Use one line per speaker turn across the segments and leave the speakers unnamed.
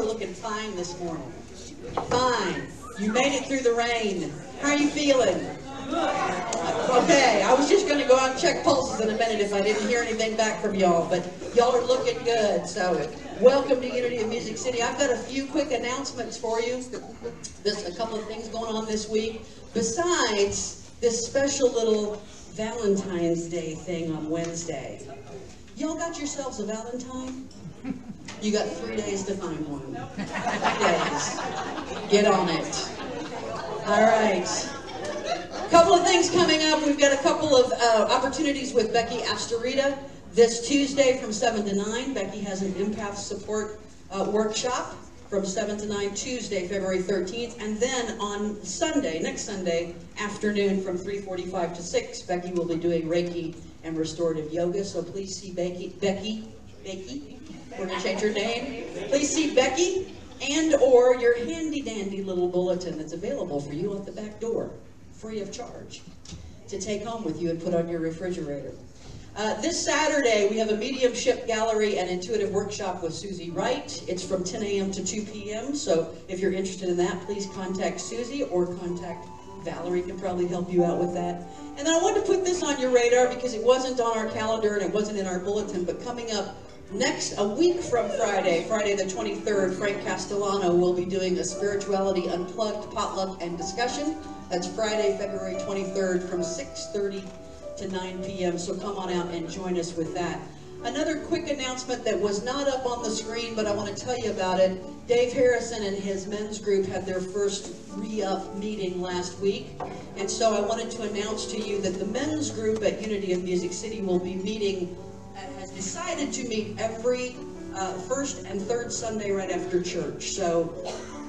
are looking fine this morning. Fine. You made it through the rain. How are you feeling? Okay, I was just going to go out and check pulses in a minute if I didn't hear anything back from y'all, but y'all are looking good, so welcome to Unity of Music City. I've got a few quick announcements for you. There's a couple of things going on this week, besides this special little Valentine's Day thing on Wednesday. Y'all got yourselves a Valentine? You got 3 days to find one. 3 days. Get on it. All right. Couple of things coming up. We've got a couple of opportunities with Becky Astorita this Tuesday from 7 to 9. Becky has an empath support workshop from 7 to 9 Tuesday, February 13th. And then on Sunday, next Sunday afternoon from 3:45 to 6, Becky will be doing Reiki and restorative yoga. So please see Becky, we're going to change her name. Please see Becky and or your handy dandy little bulletin that's available for you at the back door, free of charge, to take home with you and put on your refrigerator. This Saturday, we have a mediumship gallery and intuitive workshop with Susie Wright. It's from 10 a.m. to 2 p.m. So if you're interested in that, please contact Susie or contact Valerie, can probably help you out with that. And then I wanted to put this on your radar because it wasn't on our calendar and it wasn't in our bulletin, but coming up a week from Friday the 23rd, Frank Castellano will be doing a Spirituality Unplugged potluck and discussion. That's Friday, February 23rd from 6:30 to 9 p.m. So come on out and join us with that. Another quick announcement that was not up on the screen, but I want to tell you about it. Dave Harrison and his men's group had their first re-up meeting last week. And so I wanted to announce to you that the men's group at Unity of Music City will be meeting, has decided to meet every first and third Sunday right after church. So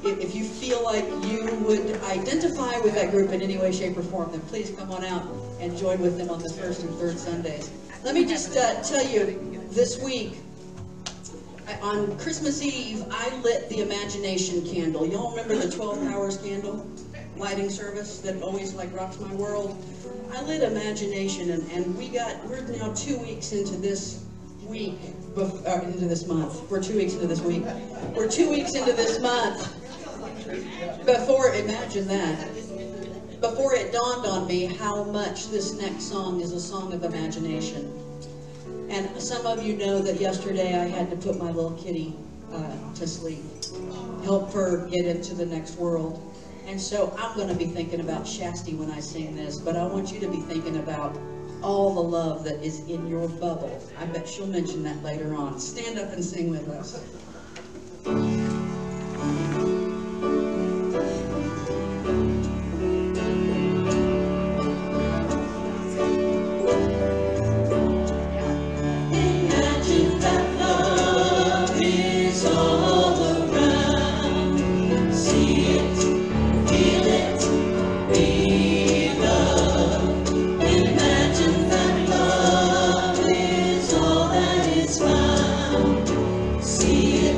if you feel like you would identify with that group in any way, shape, or form, then please come on out and join with them on the first and third Sundays. Let me just tell you, this week, on Christmas Eve, I lit the Imagination candle. Y'all remember the 12 Hours candle lighting service that always like rocks my world? I lit Imagination, and we're now 2 weeks into this week, into this month. We're 2 weeks into this week. We're 2 weeks into this month. Imagine that. Before it dawned on me how much this next song is a song of imagination. And some of you know that yesterday I had to put my little kitty to sleep, help her get into the next world. And so I'm going to be thinking about Shasti when I sing this, but I want you to be thinking about all the love that is in your bubble. I bet she'll mention that later on. Stand up and sing with us.
See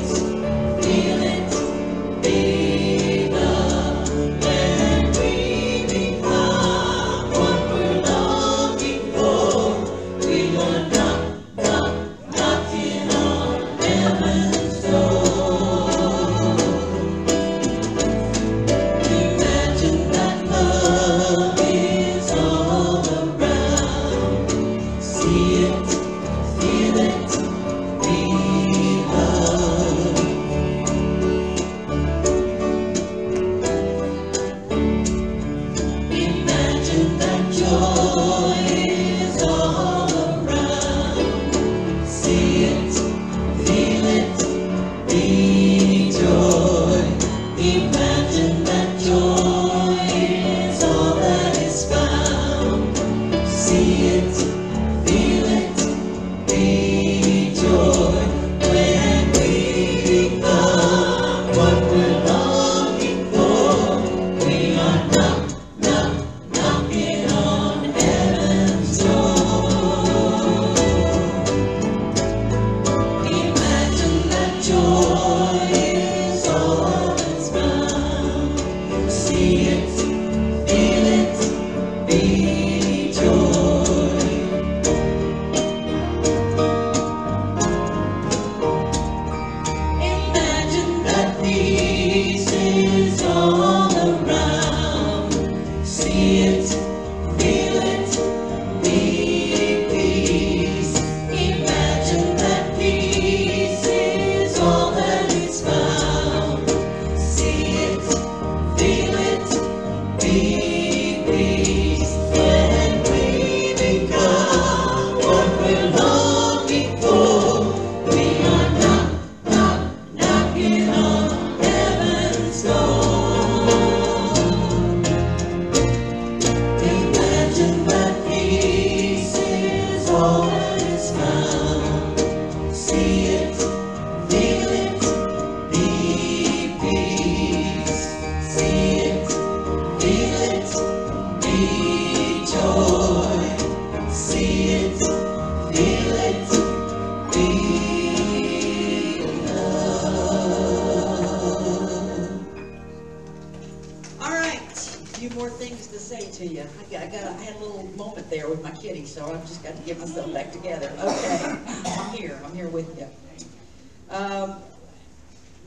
things to say to you. I had a little moment there with my kitty, so I've just got to get myself back together. Okay, I'm here with you.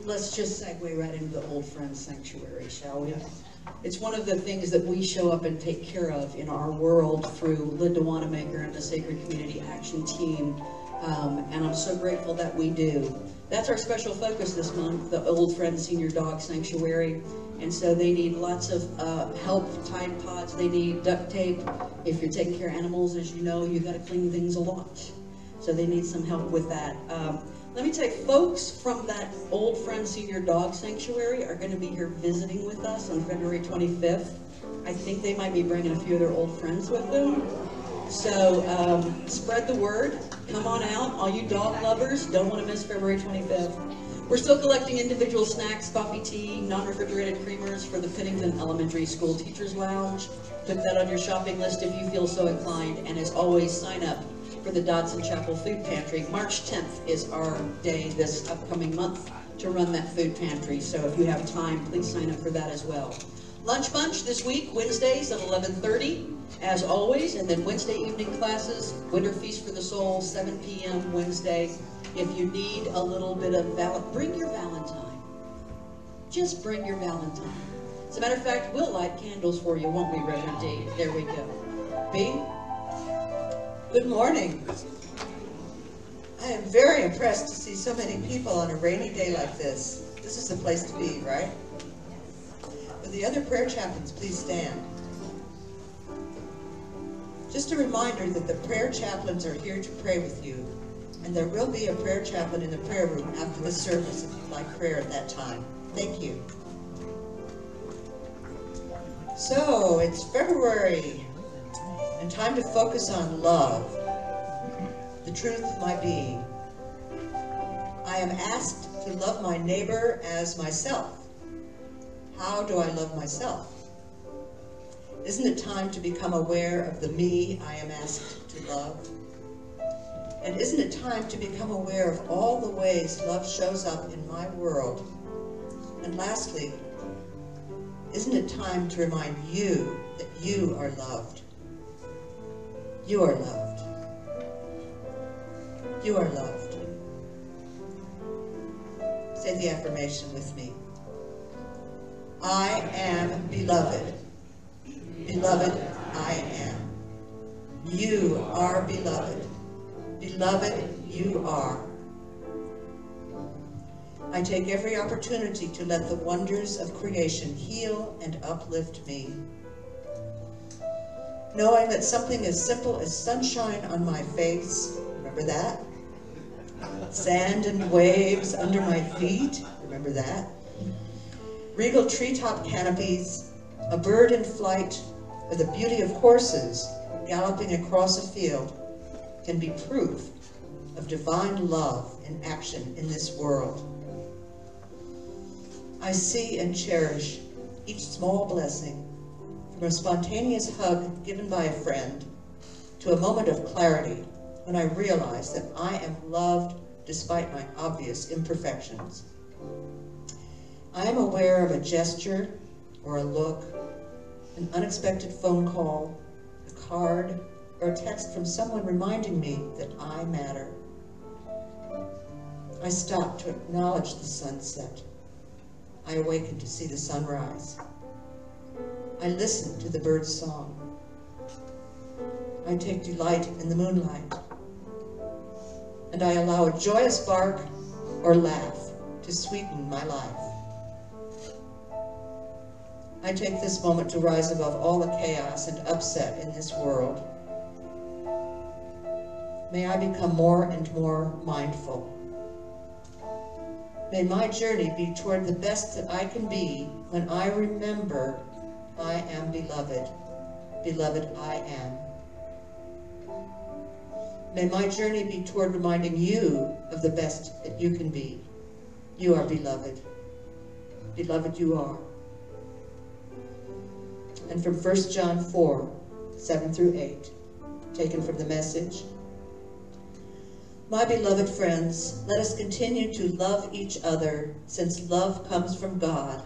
Let's just segue right into the Old Friends Sanctuary, shall we? It's one of the things that we show up and take care of in our world through Linda Wanamaker and the Sacred Community Action Team, and I'm so grateful that we do. That's our special focus this month, the Old Friends Senior Dog Sanctuary, and so they need lots of help, Tide Pods, they need duct tape. If you're taking care of animals, as you know, you got to clean things a lot, so they need some help with that. Let me tell you, folks from that Old Friends Senior Dog Sanctuary are going to be here visiting with us on February 25th. I think they might be bringing a few of their old friends with them. So spread the word. Come on out. All you dog lovers, don't want to miss February 25th. We're still collecting individual snacks, coffee, tea, non-refrigerated creamers for the Pennington Elementary School Teachers Lounge. Put that on your shopping list if you feel so inclined. And as always, sign up for the Dodson Chapel Food Pantry. March 10th is our day this upcoming month to run that food pantry. So if you have time, please sign up for that as well. Lunch Bunch this week, Wednesdays at 11:30, as always, and then Wednesday evening classes, Winter Feast for the Soul, 7 p.m. Wednesday. If you need a little bit of bring your Valentine. Just bring your Valentine. As a matter of fact, we'll light candles for you, won't we, Reverend D? There we go. B?
Good morning. I am very impressed to see so many people on a rainy day like this. This is the place to be, right? Will the other prayer chaplains please stand? Just a reminder that the prayer chaplains are here to pray with you, and there will be a prayer chaplain in the prayer room after the service if you'd like prayer at that time. Thank you. So, it's February, and time to focus on love, the truth of my being. I am asked to love my neighbor as myself. How do I love myself? Isn't it time to become aware of the me I am asked to love? And isn't it time to become aware of all the ways love shows up in my world? And lastly, isn't it time to remind you that you are loved? You are loved. You are loved. Say the affirmation with me. I am beloved. Beloved, I am. You are beloved. Beloved, you are. I take every opportunity to let the wonders of creation heal and uplift me. Knowing that something as simple as sunshine on my face, remember that? Sand and waves under my feet, remember that? Regal treetop canopies, a bird in flight, or the beauty of horses galloping across a field can be proof of divine love in action in this world. I see and cherish each small blessing, from a spontaneous hug given by a friend to a moment of clarity when I realize that I am loved despite my obvious imperfections. I am aware of a gesture or a look, an unexpected phone call, a card, or a text from someone reminding me that I matter. I stop to acknowledge the sunset. I awaken to see the sunrise. I listen to the bird's song. I take delight in the moonlight. And I allow a joyous bark or laugh to sweeten my life. I take this moment to rise above all the chaos and upset in this world. May I become more and more mindful. May my journey be toward the best that I can be when I remember I am beloved. Beloved, I am. May my journey be toward reminding you of the best that you can be. You are beloved. Beloved, you are. And from 1 John 4, 7 through 8, taken from the Message. My beloved friends, let us continue to love each other, since love comes from God.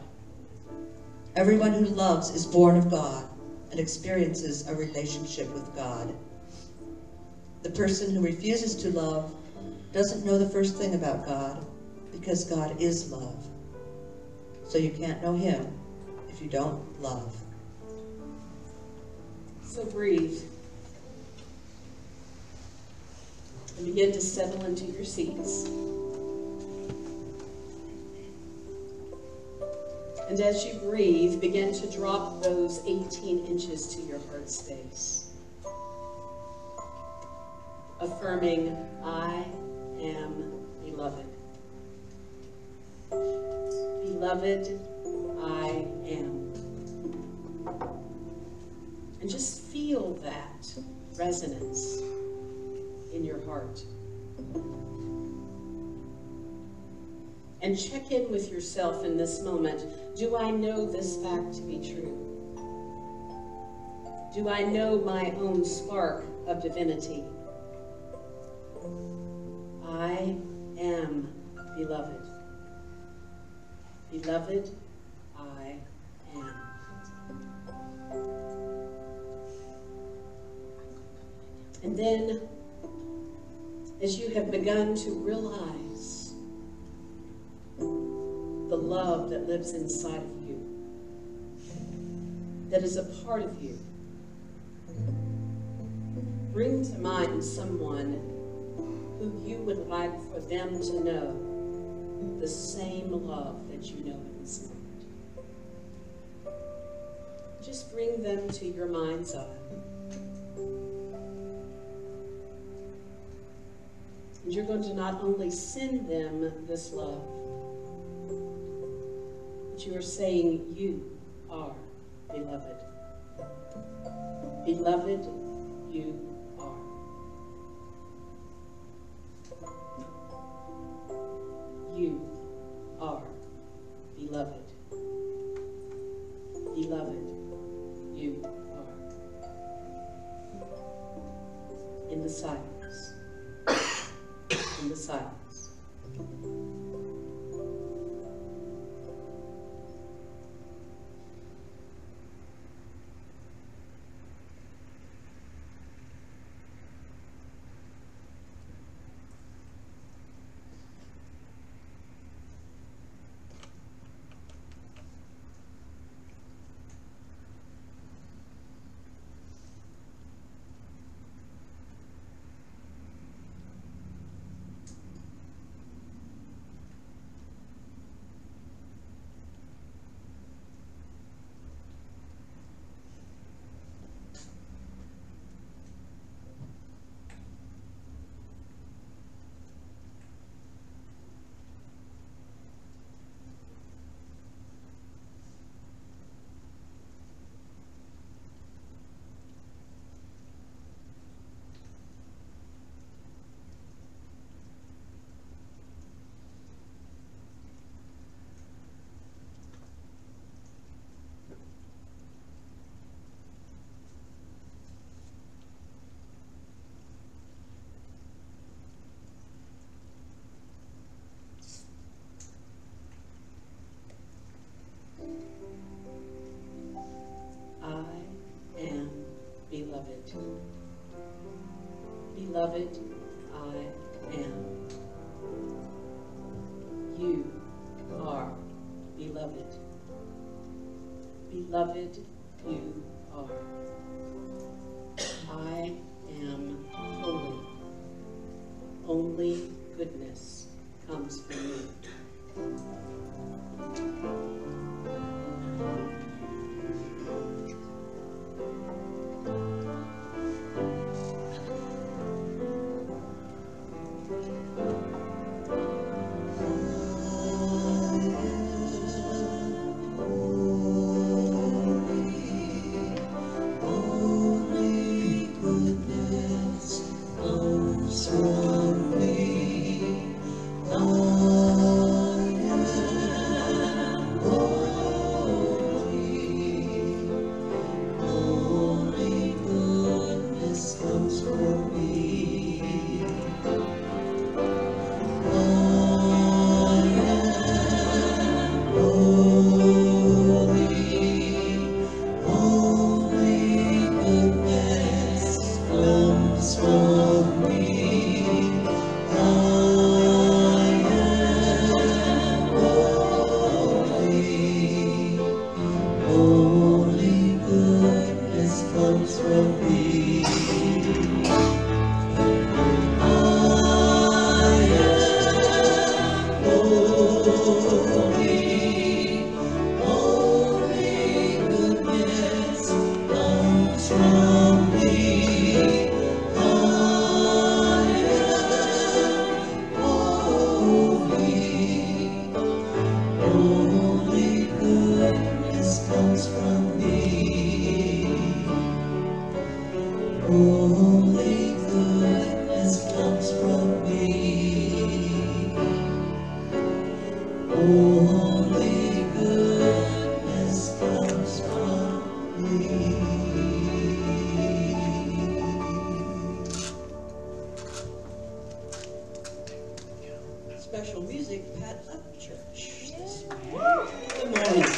Everyone who loves is born of God and experiences a relationship with God. The person who refuses to love doesn't know the first thing about God, because God is love. So you can't know him if you don't love.
So breathe. And begin to settle into your seats. And as you breathe, begin to drop those 18 inches to your heart space. Affirming, I am beloved. Beloved, I am. And just feel that resonance in your heart. And check in with yourself in this moment. Do I know this fact to be true? Do I know my own spark of divinity? I am beloved. Beloved, I am. And then, as you have begun to realize the love that lives inside of you, that is a part of you, bring to mind someone who you would like for them to know the same love that you know inside. Just bring them to your mind's eye. And you're going to not only send them this love, but you are saying, you are beloved. Beloved, you are. You are beloved. Beloved, you are. In the silence. In the silence. Beloved. Beloved, I am. You are beloved. Beloved, you are. I am holy. Only goodness comes from you.
Only goodness comes from me.
comes from me. Only goodness comes from me. Only goodness comes from me.
Special music, Pat Upchurch. Good morning.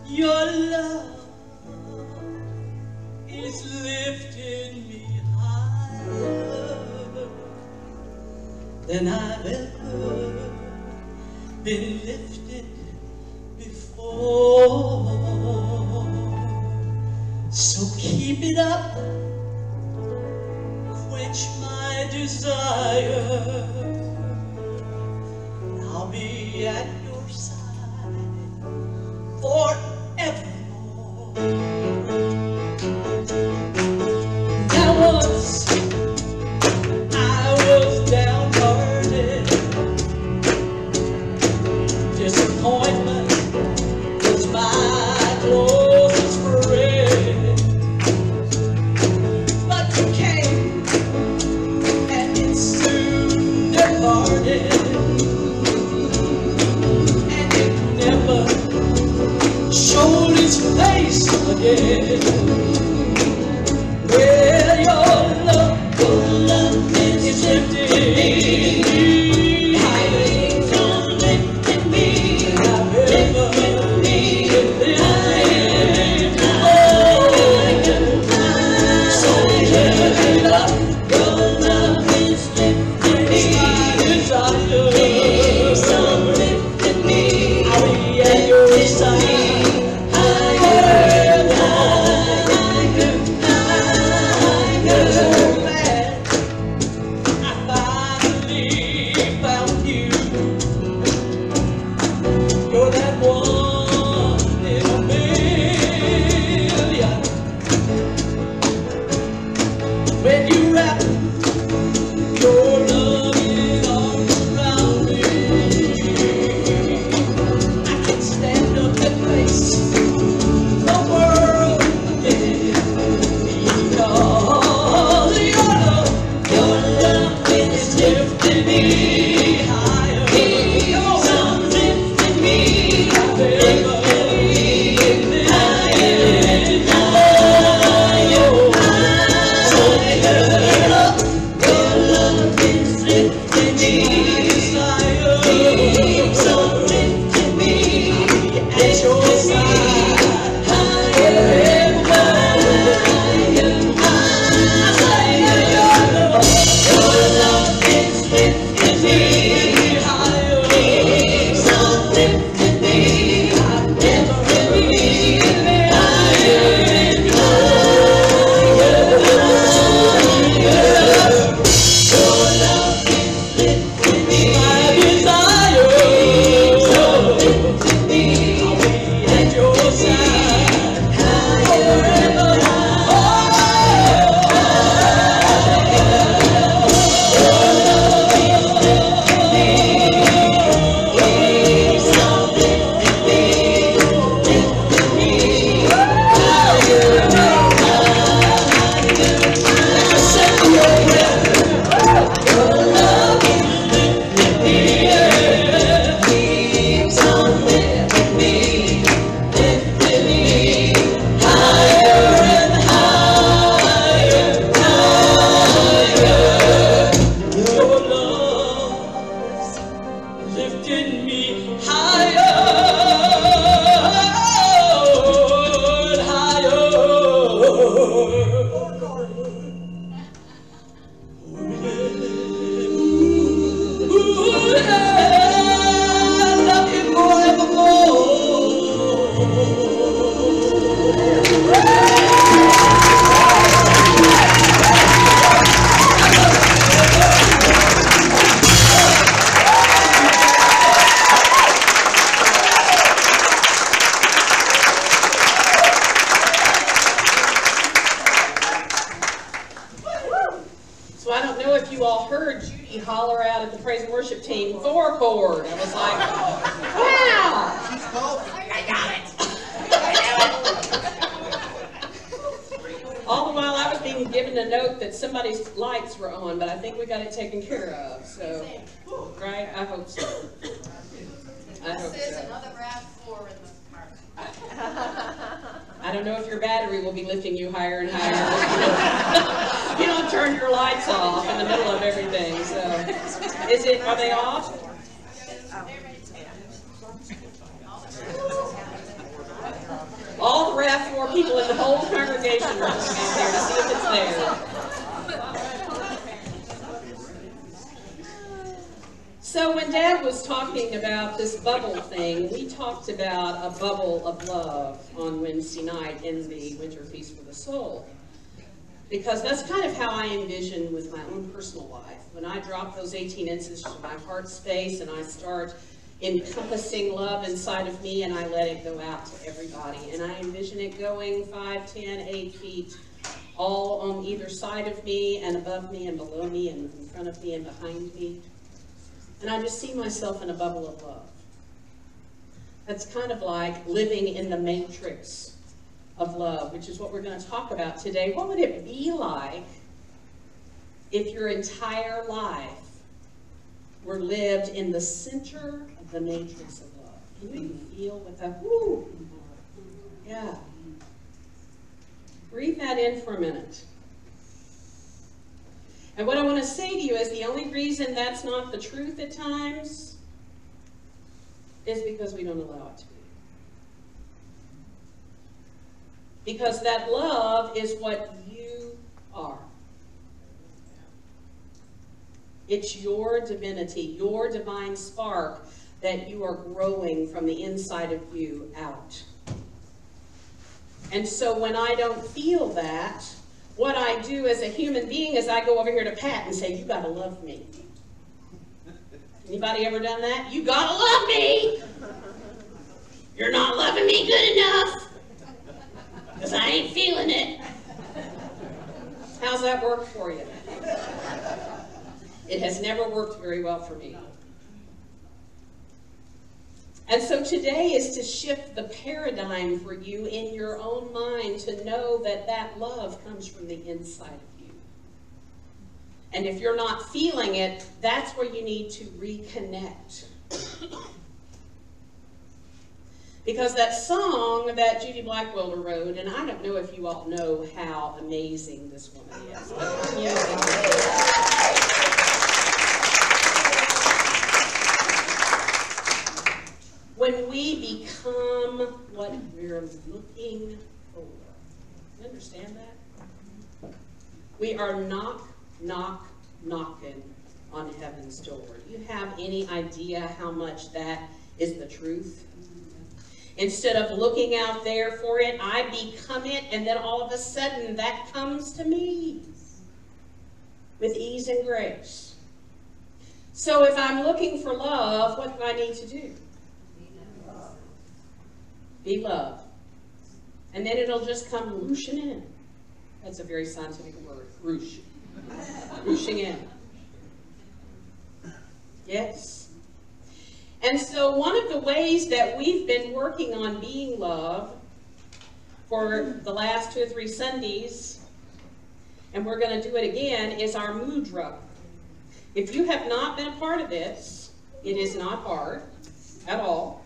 Your love is lifting me higher than I've ever been lifted before. So keep it up, quench my desire. I'll be at your side forevermore. Now once I was downhearted. Disappointment was my closest friend. But you came and it soothed
Mickey holler out at the praise and worship team, 4-chord. I was like, wow!
She's called.
I got it! All the while I was being given a note that somebody's lights were on, but I think we got it taken care of. So, right? I hope so. I hope
This is
so.
another RAV4 in the car.
I don't know if your battery will be lifting you higher and higher. You don't turn your lights off in the middle of everything. So, are they off? All the RAV4 people in the whole congregation are looking out there to see if it's there. So when Dad was talking about this bubble thing, we talked about a bubble of love on Wednesday night in the Winter Feast for the Soul. Because that's kind of how I envision with my own personal life. When I drop those 18 inches to my heart space and I start encompassing love inside of me and I let it go out to everybody. And I envision it going 5, 10, 8 feet, all on either side of me and above me and below me and in front of me and behind me. And I just see myself in a bubble of love. That's kind of like living in the matrix of love, which is what we're going to talk about today. What would it be like if your entire life were lived in the center of the matrix of love? Can you feel with that? Woo! Yeah. Breathe that in for a minute. And what I want to say to you is the only reason that's not the truth at times is because we don't allow it to be. Because that love is what you are. It's your divinity, your divine spark that you are growing from the inside of you out. And so when I don't feel that, what I do as a human being is I go over here to Pat and say, you gotta love me. Anybody ever done that? You gotta love me! You're not loving me good enough, because I ain't feeling it. How's that work for you? It has never worked very well for me. And so today is to shift the paradigm for you in your own mind to know that that love comes from the inside of you. And if you're not feeling it, that's where you need to reconnect. Because that song that Judy Blackwelder wrote, and I don't know if you all know how amazing this woman is. When we become what we're looking for, you understand that? We are knocking on heaven's door. Do you have any idea how much that is the truth? Instead of looking out there for it, I become it, and then all of a sudden that comes to me with ease and grace. So if I'm looking for love, what do I need to do? Be loved. And then it'll just come rooshing in. That's a very scientific word, roosh. Rooshing in. Yes. And so one of the ways that we've been working on being loved for the last 2 or 3 Sundays, and we're going to do it again, is our mudra. If you have not been a part of this, it is not hard at all.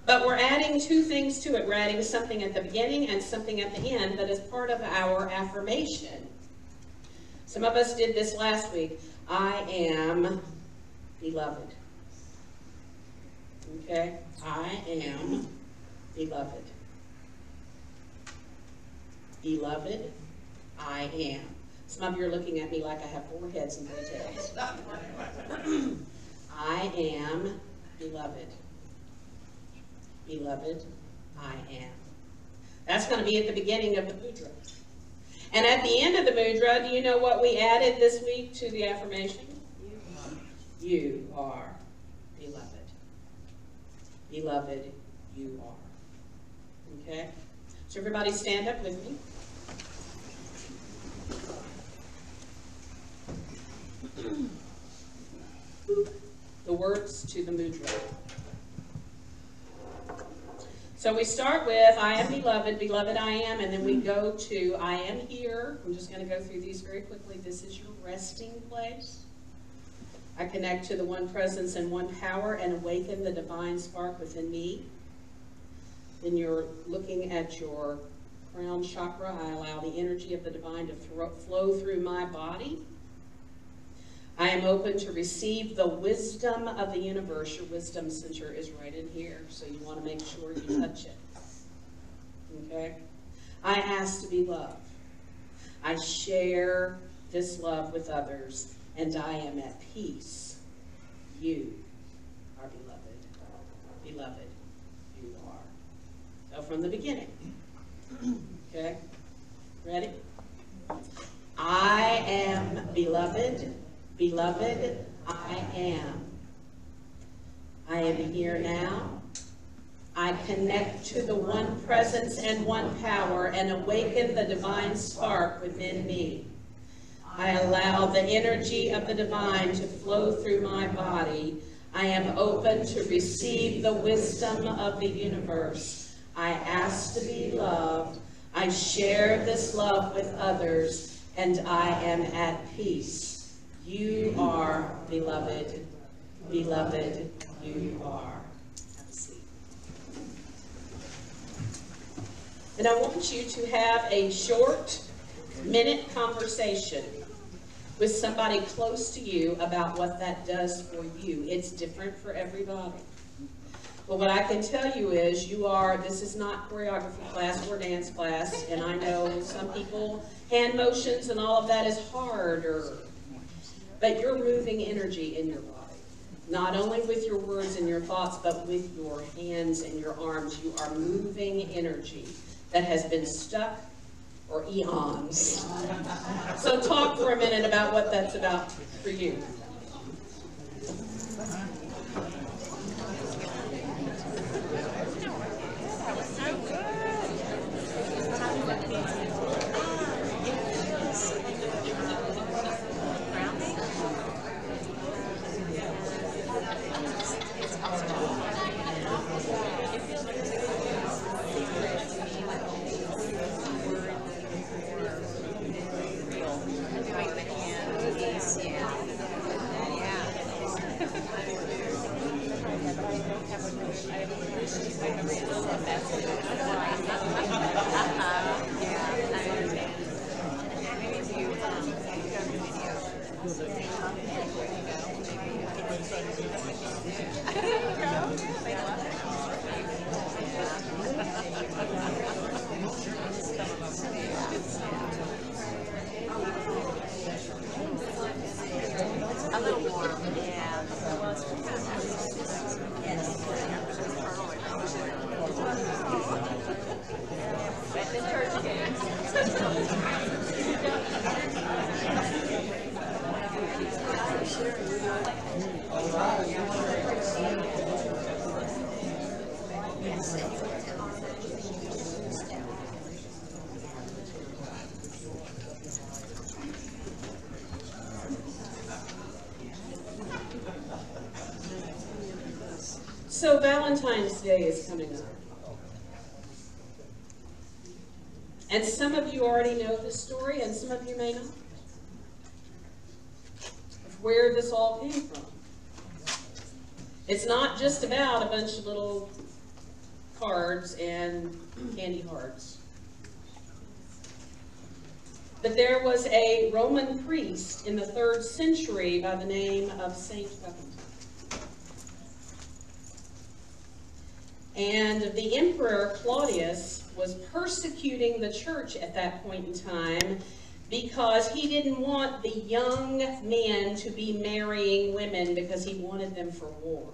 But we're adding 2 things to it. We're adding something at the beginning and something at the end that is part of our affirmation. Some of us did this last week. I am beloved. Okay? I am beloved. Beloved, I am. Some of you are looking at me like I have 4 heads and 3 tails. I am beloved. Beloved, I am. That's going to be at the beginning of the mudra. And at the end of the mudra, do you know what we added this week to the affirmation? You are beloved. Beloved, you are. Okay? So everybody stand up with me. the words to the mudra. So we start with, I am beloved, beloved I am, and then we go to, I am here. I'm just going to go through these very quickly. This is your resting place. I connect to the one presence and one power and awaken the divine spark within me. Then you're looking at your crown chakra. I allow the energy of the divine to flow through my body. I am open to receive the wisdom of the universe. Your wisdom center is right in here, so you want to make sure you touch it. Okay? I ask to be loved. I share this love with others, and I am at peace. You are beloved. Beloved, you are. So from the beginning. Okay? Ready? I am beloved. Beloved, I am. I am here now. I connect to the one presence and one power and awaken the divine spark within me. I allow the energy of the divine to flow through my body. I am open to receive the wisdom of the universe. I ask to be loved. I share this love with others, and I am at peace. You are beloved. Beloved, you are. Have a seat. And I want you to have a short minute conversation with somebody close to you about what that does for you. It's different for everybody. But what I can tell you is this is not choreography class or dance class, and I know some people, hand motions and all of that is harder. But you're moving energy in your body. Not only with your words and your thoughts, but with your hands and your arms. You are moving energy that has been stuck for eons. So talk for a minute about what that's about for you.
A little warm, yeah.
So Valentine's Day is coming up. And some of you already know this story, and some of you may not. Of where this all came from. It's not just about a bunch of little cards and candy hearts. But there was a Roman priest in the 3rd century by the name of Saint Valentine. And the Emperor Claudius was persecuting the church at that point in time because he didn't want the young men to be marrying women because he wanted them for war.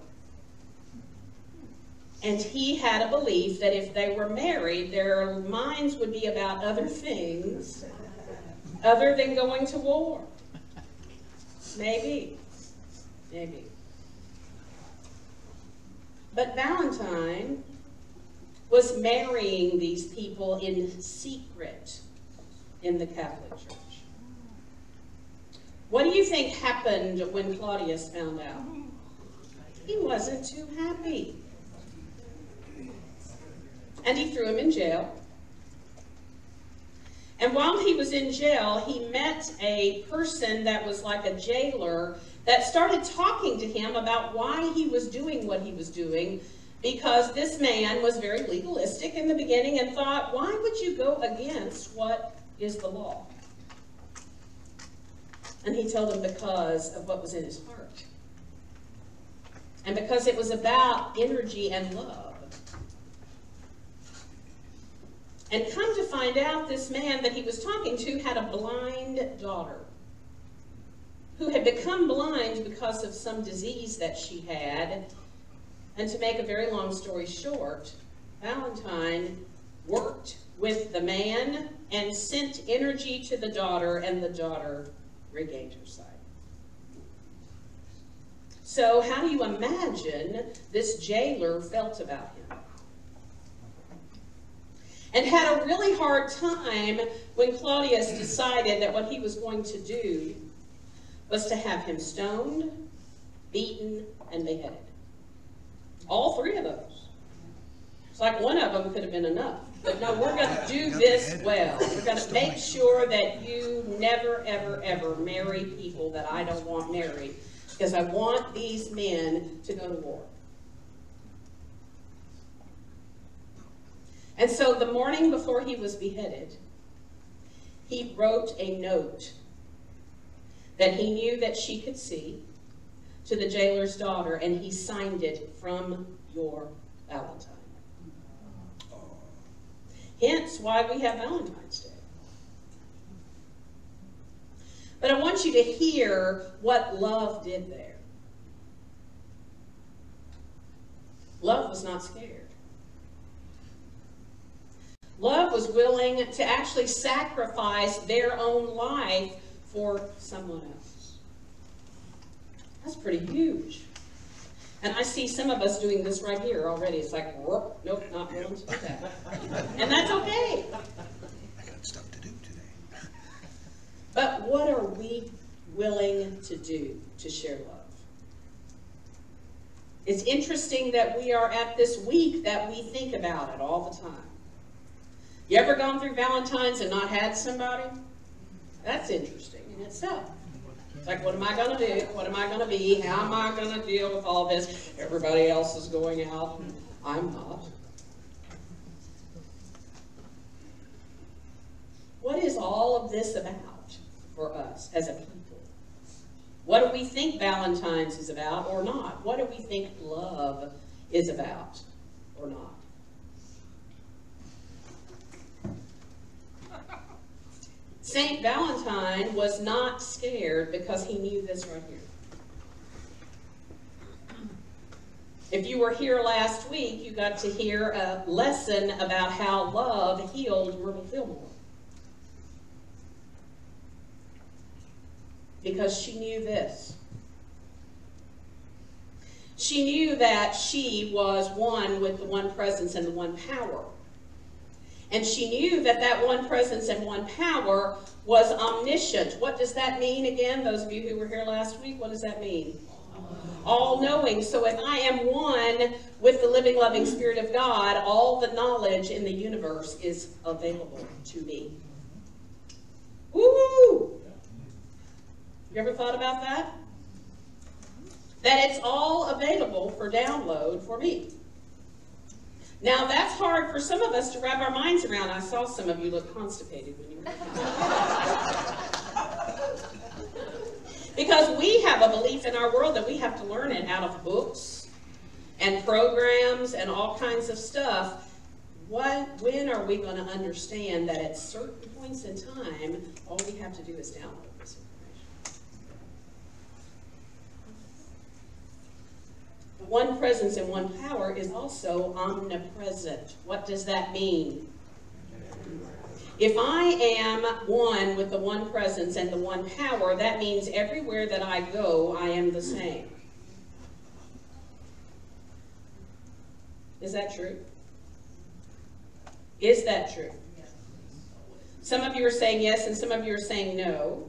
And he had a belief that if they were married, their minds would be about other things other than going to war. Maybe. Maybe. But Valentine was marrying these people in secret in the Catholic Church. What do you think happened when Claudius found out? He wasn't too happy. And he threw him in jail. And while he was in jail, he met a person that was like a jailer that started talking to him about why he was doing what he was doing, because this man was very legalistic in the beginning and thought, why would you go against what is the law? And he told him because of what was in his heart. And because it was about energy and love. And come to find out, this man that he was talking to had a blind daughter who had become blind because of some disease that she had. And to make a very long story short, Valentine worked with the man and sent energy to the daughter, and the daughter regained her sight. So how do you imagine this jailer felt about him? And had a really hard time when Claudius decided that what he was going to do was to have him stoned, beaten, and beheaded. All three of those. It's like one of them could have been enough. But no, we're going to do this well. We're going to make sure that you never, ever, ever marry people that I don't want married, because I want these men to go to war. And so the morning before he was beheaded, he wrote a note that he knew that she could see to the jailer's daughter, and he signed it, "From your Valentine." Hence why we have Valentine's Day. But I want you to hear what love did there. Love was not scared. Love was willing to actually sacrifice their own life for someone else. That's pretty huge. And I see some of us doing this right here already. It's like, nope, not willing to do that. And that's okay.
I got stuff to do today.
But what are we willing to do to share love? It's interesting that we are at this week that we think about it all the time. You ever gone through Valentine's and not had somebody? That's interesting in itself. It's like, what am I going to do? What am I going to be? How am I going to deal with all this? Everybody else is going out and I'm not. What is all of this about for us as a people? What do we think Valentine's is about or not? What do we think love is about or not? Saint Valentine was not scared because he knew this right here. If you were here last week, you got to hear a lesson about how love healed Myrtle Fillmore. Because she knew this. She knew that she was one with the one presence and the one power. And she knew that that one presence and one power was omniscient. What does that mean again? Those of you who were here last week, what does that mean? All-knowing. So if I am one with the living, loving Spirit of God, all the knowledge in the universe is available to me. Woo! You ever thought about that? That it's all available for download for me. Now, that's hard for some of us to wrap our minds around. I saw some of you look constipated when you were because we have a belief in our world that we have to learn it out of books and programs and all kinds of stuff. When are we going to understand that at certain points in time, all we have to do is download this information? One presence and one power is also omnipresent. What does that mean? If I am one with the one presence and the one power, that means everywhere that I go, I am the same. Is that true? Is that true? Some of you are saying yes, and some of you are saying no.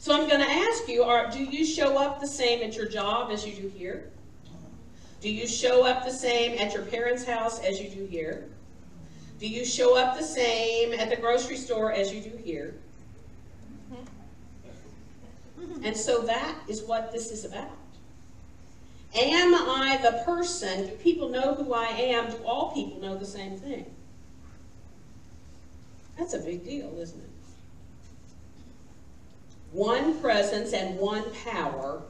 So I'm going to ask you, do you show up the same at your job as you do here? Do you show up the same at your parents' house as you do here? Do you show up the same at the grocery store as you do here? And so that is what this is about. Am I the person? Do people know who I am? Do all people know the same thing? That's a big deal, isn't it? One presence and one power,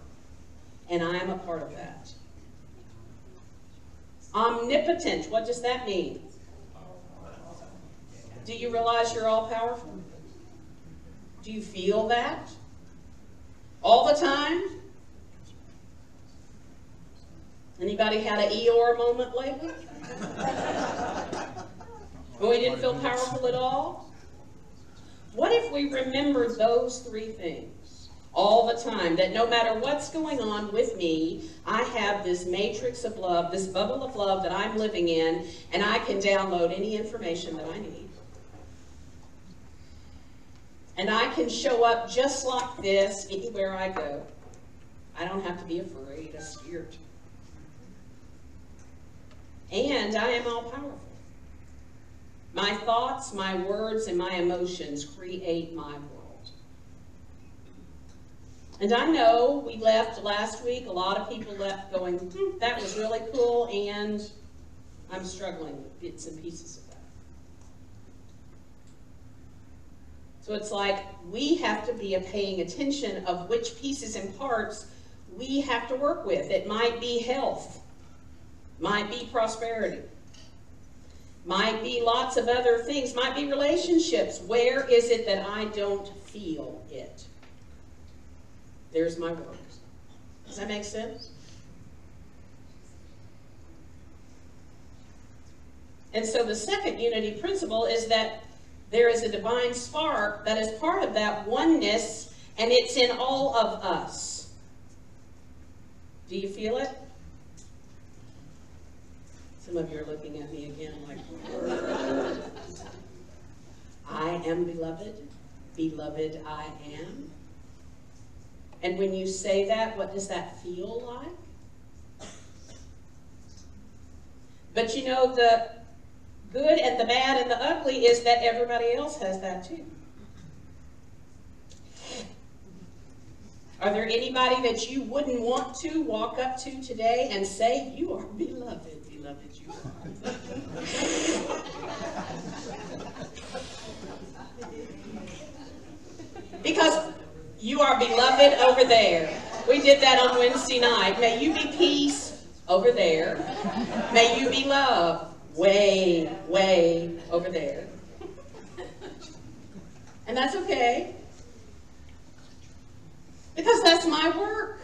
and I am a part of that. Omnipotent, what does that mean? Do you realize you're all powerful? Do you feel that? All the time? Anybody had an Eeyore moment lately? When we didn't feel powerful at all? What if we remember those three things all the time? That no matter what's going on with me, I have this matrix of love, this bubble of love that I'm living in, and I can download any information that I need. And I can show up just like this anywhere I go. I don't have to be afraid or scared. And I am all powerful. My thoughts, my words, and my emotions create my world. And I know we left last week, a lot of people left going, that was really cool, and I'm struggling with bits and pieces of that. So it's like we have to be paying attention of which pieces and parts we have to work with. It might be health, might be prosperity, might be lots of other things, might be relationships. Where is it that I don't feel it? There's my work. Does that make sense? And so the second unity principle is that there is a divine spark that is part of that oneness, and it's in all of us. Do you feel it? Some of you are looking at me again like, I am beloved, beloved I am. And when you say that, what does that feel like? But you know, the good and the bad and the ugly is that everybody else has that too. Are there anybody that you wouldn't want to walk up to today and say, you are beloved, beloved you are? Because you are beloved over there. We did that on Wednesday night. May you be peace over there. May you be love way, way over there. And that's okay. Because that's my work.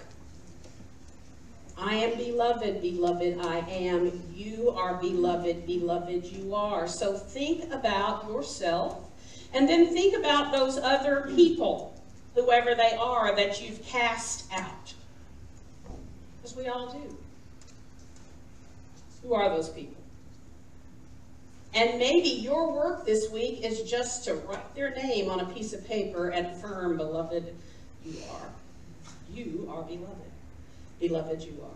I am beloved, beloved I am. You are beloved, beloved you are. So think about yourself, and then think about those other people, whoever they are, that you've cast out. Because we all do. Who are those people? And maybe your work this week is just to write their name on a piece of paper and affirm, beloved, you are. You are beloved. Beloved, you are.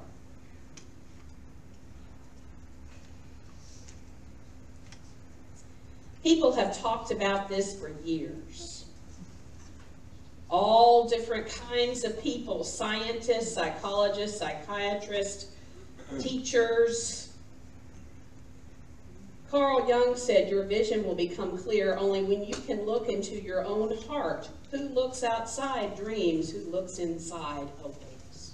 People have talked about this for years. All different kinds of people, scientists, psychologists, psychiatrists, teachers. Carl Jung said, your vision will become clear only when you can look into your own heart. Who looks outside dreams, who looks inside awakes.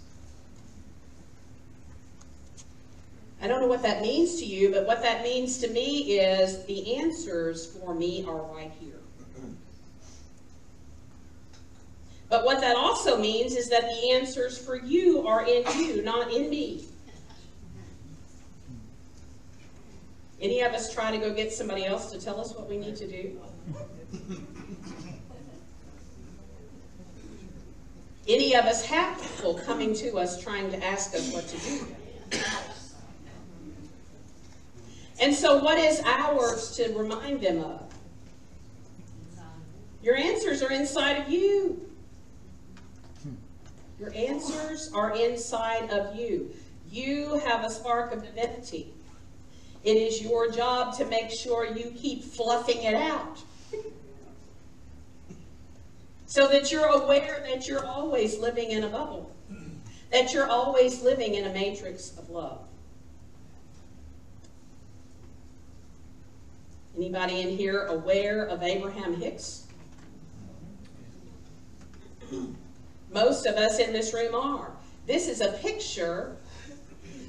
I don't know what that means to you, but what that means to me is the answers for me are right here. But what that also means is that the answers for you are in you, not in me. Any of us try to go get somebody else to tell us what we need to do? Any of us have people coming to us trying to ask us what to do? And so what is ours to remind them of? Your answers are inside of you. Your answers are inside of you. You have a spark of divinity. It is your job to make sure you keep fluffing it out. So that you're aware that you're always living in a bubble. That you're always living in a matrix of love. Anybody in here aware of Abraham Hicks? Most of us in this room are. This is a picture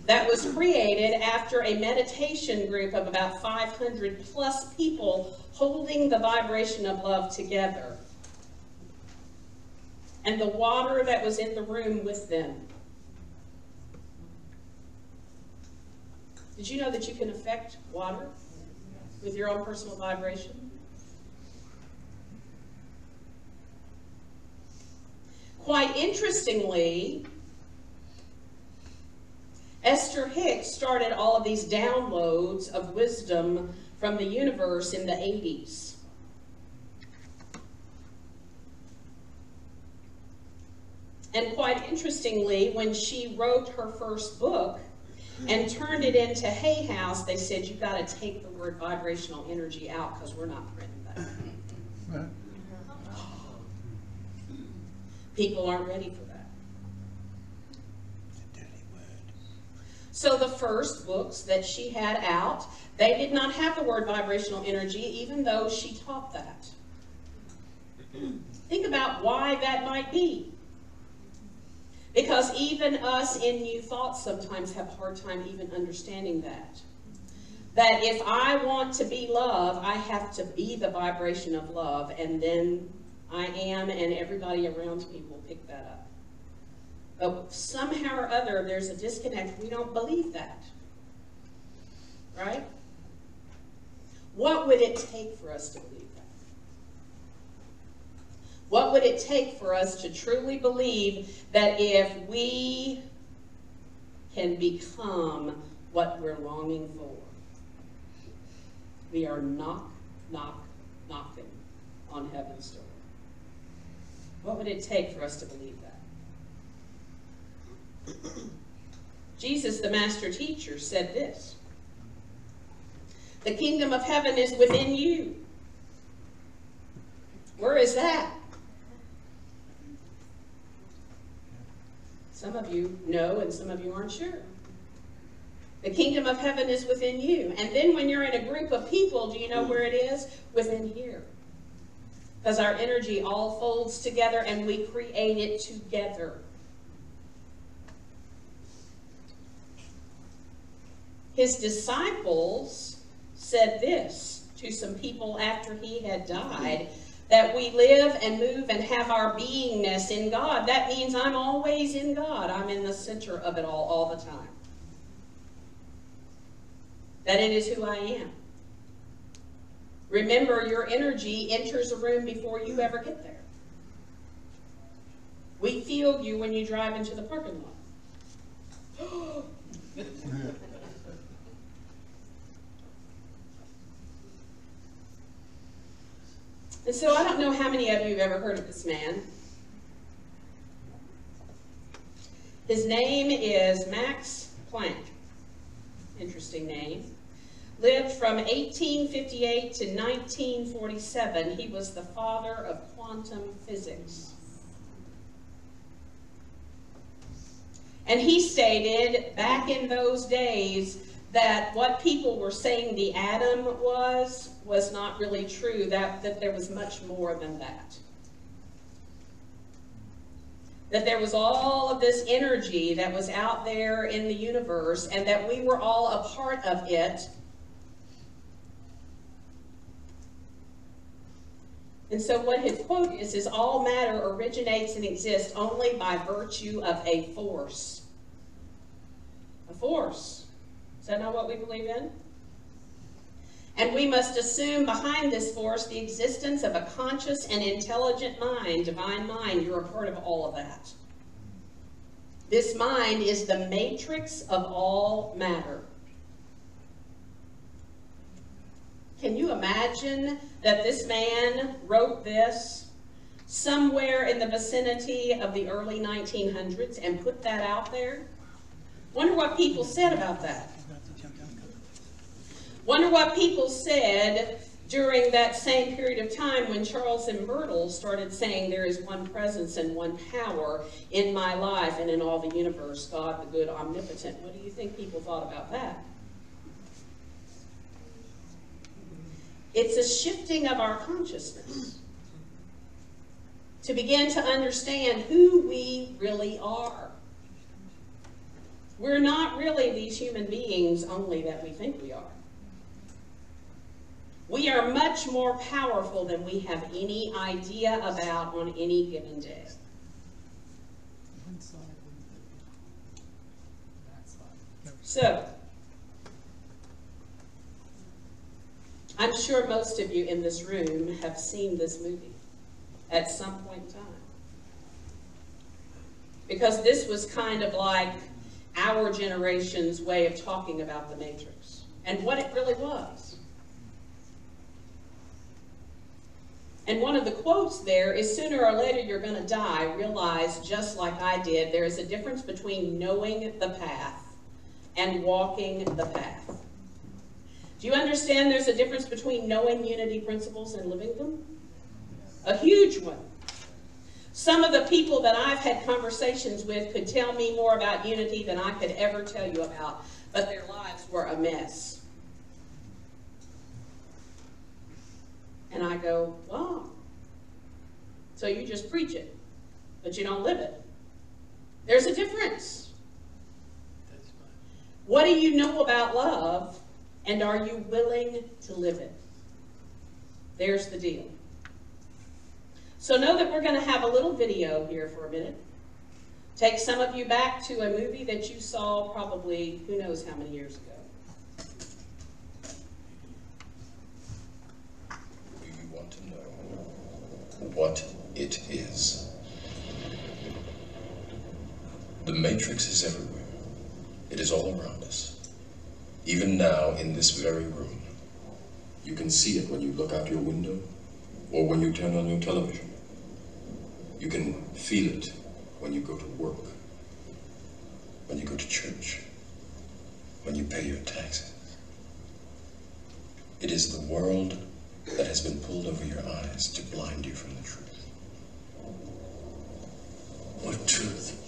that was created after a meditation group of about 500 plus people holding the vibration of love together. And the water that was in the room with them. Did you know that you can affect water with your own personal vibration? Quite interestingly, Esther Hicks started all of these downloads of wisdom from the universe in the 80s. And quite interestingly, when she wrote her first book and turned it into Hay House, they said, you've got to take the word vibrational energy out because we're not printing that. People aren't ready for that. So the first books that she had out, they did not have the word vibrational energy, even though she taught that. Think about why that might be. Because even us in New Thought sometimes have a hard time even understanding that. That if I want to be love, I have to be the vibration of love, and then I am, and everybody around me will pick that up. But somehow or other, there's a disconnect. We don't believe that. Right? What would it take for us to believe that? What would it take for us to truly believe that if we can become what we're longing for, we are knocking on heaven's door? What would it take for us to believe that? Jesus, the master teacher, said this: the kingdom of heaven is within you. Where is that? Some of you know and some of you aren't sure. The kingdom of heaven is within you. And then when you're in a group of people, do you know where it is? Within here. Because our energy all folds together and we create it together. His disciples said this to some people after he had died, that we live and move and have our beingness in God. That means I'm always in God. I'm in the center of it all the time. That it is who I am. Remember, your energy enters a room before you ever get there. We feel you when you drive into the parking lot. And so I don't know how many of you have ever heard of this man. His name is Max Planck. Interesting name. Lived from 1858 to 1947. He was the father of quantum physics. And he stated back in those days that what people were saying the atom was not really true, that there was much more than that. That there was all of this energy that was out there in the universe, and that we were all a part of it. And so what his quote is all matter originates and exists only by virtue of a force. A force. Is that not what we believe in? And we must assume behind this force the existence of a conscious and intelligent mind, divine mind. You're a part of all of that. This mind is the matrix of all matter. Can you imagine that this man wrote this somewhere in the vicinity of the early 1900s and put that out there? Wonder what people said about that. Wonder what people said during that same period of time when Charles M. Myrtle started saying there is one presence and one power in my life and in all the universe, God, the good, omnipotent. What do you think people thought about that? It's a shifting of our consciousness to begin to understand who we really are. We're not really these human beings only that we think we are. We are much more powerful than we have any idea about on any given day. So, I'm sure most of you in this room have seen this movie at some point in time. Because this was kind of like our generation's way of talking about the Matrix and what it really was. And one of the quotes there is, sooner or later you're going to die. Realize, just like I did, there is a difference between knowing the path and walking the path. Do you understand there's a difference between knowing unity principles and living them? A huge one. Some of the people that I've had conversations with could tell me more about unity than I could ever tell you about, but their lives were a mess. And I go, wow. So you just preach it, but you don't live it. There's a difference. What do you know about love, and are you willing to live it? There's the deal. So know that we're going to have a little video here for a minute. Take some of you back to a movie that you saw probably who knows how many years ago.
Do you want to know what it is? The Matrix is everywhere. It is all around us. Even now, in this very room. You can see it when you look out your window or when you turn on your television. You can feel it when you go to work, when you go to church, when you pay your taxes. It is the world that has been pulled over your eyes to blind you from the truth. What truth?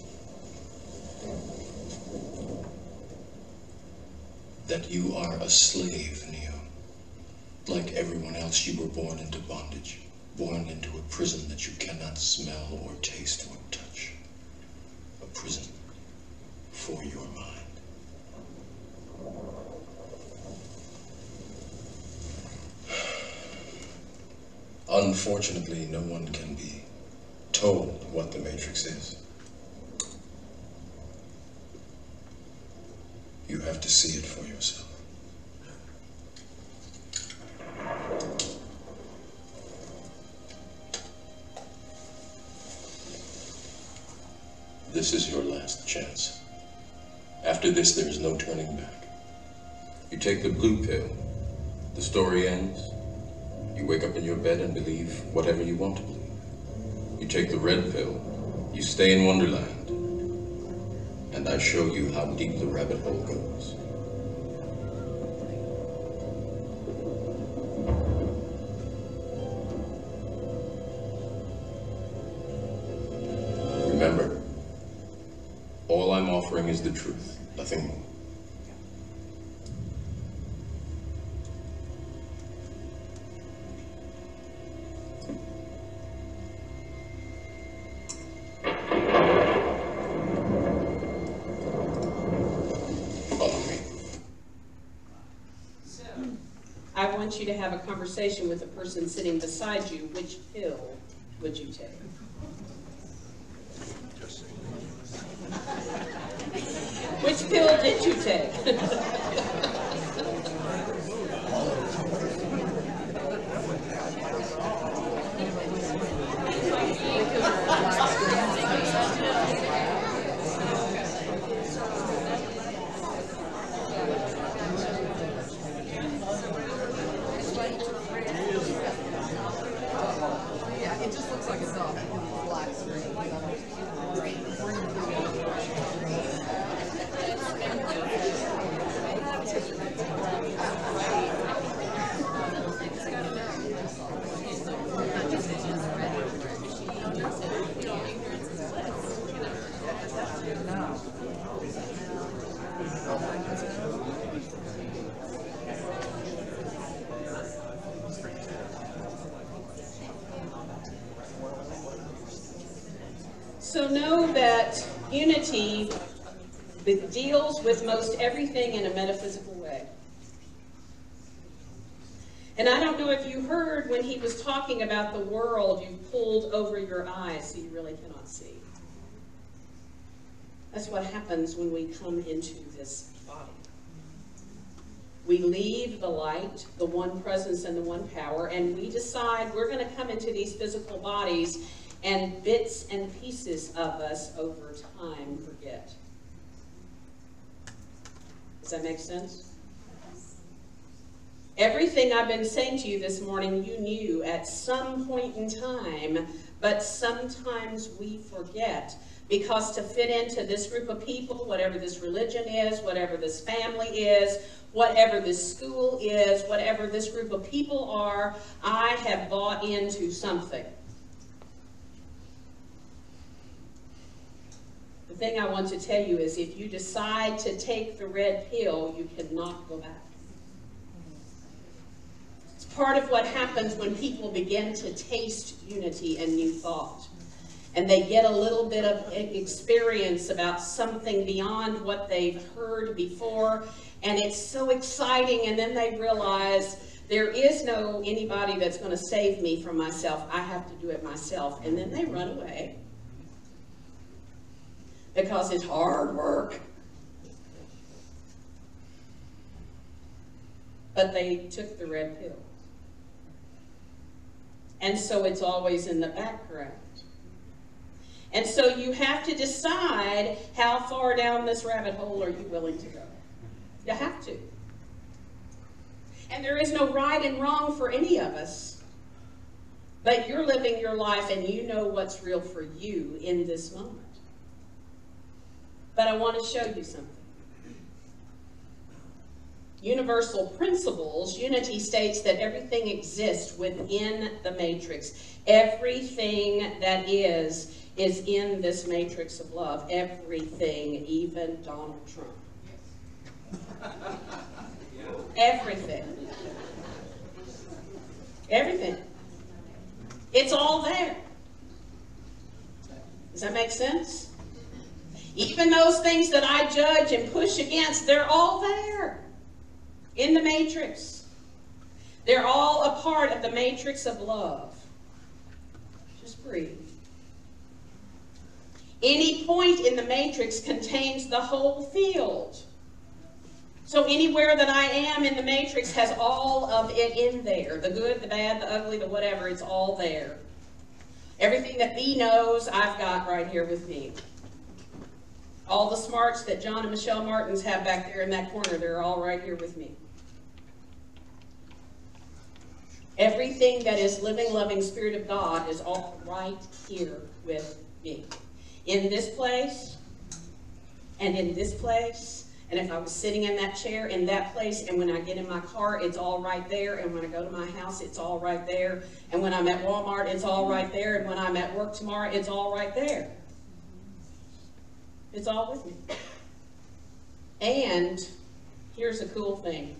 That you are a slave, Neo. Like everyone else, you were born into bondage. Born into a prison that you cannot smell or taste or touch. A prison for your mind. Unfortunately, no one can be told what the Matrix is. You have to see it for yourself. This is your last chance. After this, there is no turning back. You take the blue pill, the story ends. You wake up in your bed and believe whatever you want to believe. You take the red pill, you stay in Wonderland, and I show you how deep the rabbit hole goes. Remember, all I'm offering is the truth, nothing more.
I want you to have a conversation with the person sitting beside you. Which pill would you take? Which pill did you take?
It just looks like a dog.
So know that unity deals with most everything in a metaphysical way. And I don't know if you heard when he was talking about the world, you pulled over your eyes so you really cannot see. That's what happens when we come into this body. We leave the light, the one presence and the one power, and we decide we're going to come into these physical bodies, and bits and pieces of us over time forget. Does that make sense? Everything I've been saying to you this morning, you knew at some point in time, but sometimes we forget. Because to fit into this group of people, whatever this religion is, whatever this family is, whatever this school is, whatever this group of people are, I have bought into something. The thing I want to tell you is if you decide to take the red pill, you cannot go back. It's part of what happens when people begin to taste unity and new thought. And they get a little bit of experience about something beyond what they've heard before. And it's so exciting. And then they realize there is no anybody that's going to save me from myself. I have to do it myself. And then they run away. Because it's hard work. But they took the red pill. And so it's always in the background. And so you have to decide how far down this rabbit hole are you willing to go. You have to. And there is no right and wrong for any of us. But you're living your life and you know what's real for you in this moment. But I want to show you something. Universal principles, unity states that everything exists within the matrix. Everything that is in this matrix of love. Everything, even Donald Trump. Everything. Everything. It's all there. Does that make sense? Even those things that I judge and push against, they're all there in the matrix. They're all a part of the matrix of love. Just breathe. Any point in the matrix contains the whole field. So anywhere that I am in the matrix has all of it in there. The good, the bad, the ugly, the whatever, it's all there. Everything that B knows, I've got right here with me. All the smarts that John and Michelle Martins have back there in that corner, they're all right here with me. Everything that is living, loving Spirit of God is all right here with me. In this place, and in this place, and if I was sitting in that chair, in that place, and when I get in my car, it's all right there, and when I go to my house, it's all right there, and when I'm at Walmart, it's all right there, and when I'm at work tomorrow, it's all right there. It's all with me. And here's a cool thing.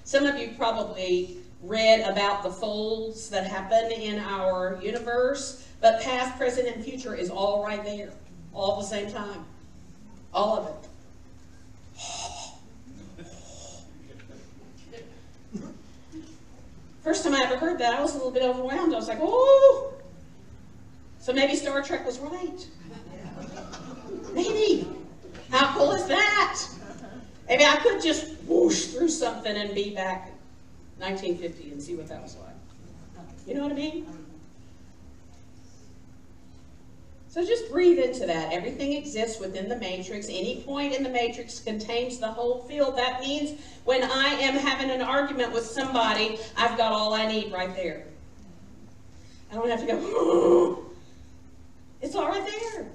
Some of you probably read about the folds that happen in our universe, but past, present, and future is all right there, all at the same time. All of it. First time I ever heard that, I was a little bit overwhelmed. I was like, oh! So maybe Star Trek was right. Maybe. How cool is that? Maybe I could just whoosh through something and be back in 1950 and see what that was like. You know what I mean? So just breathe into that. Everything exists within the matrix. Any point in the matrix contains the whole field. That means when I am having an argument with somebody, I've got all I need right there. I don't have to go, oh. It's all right there.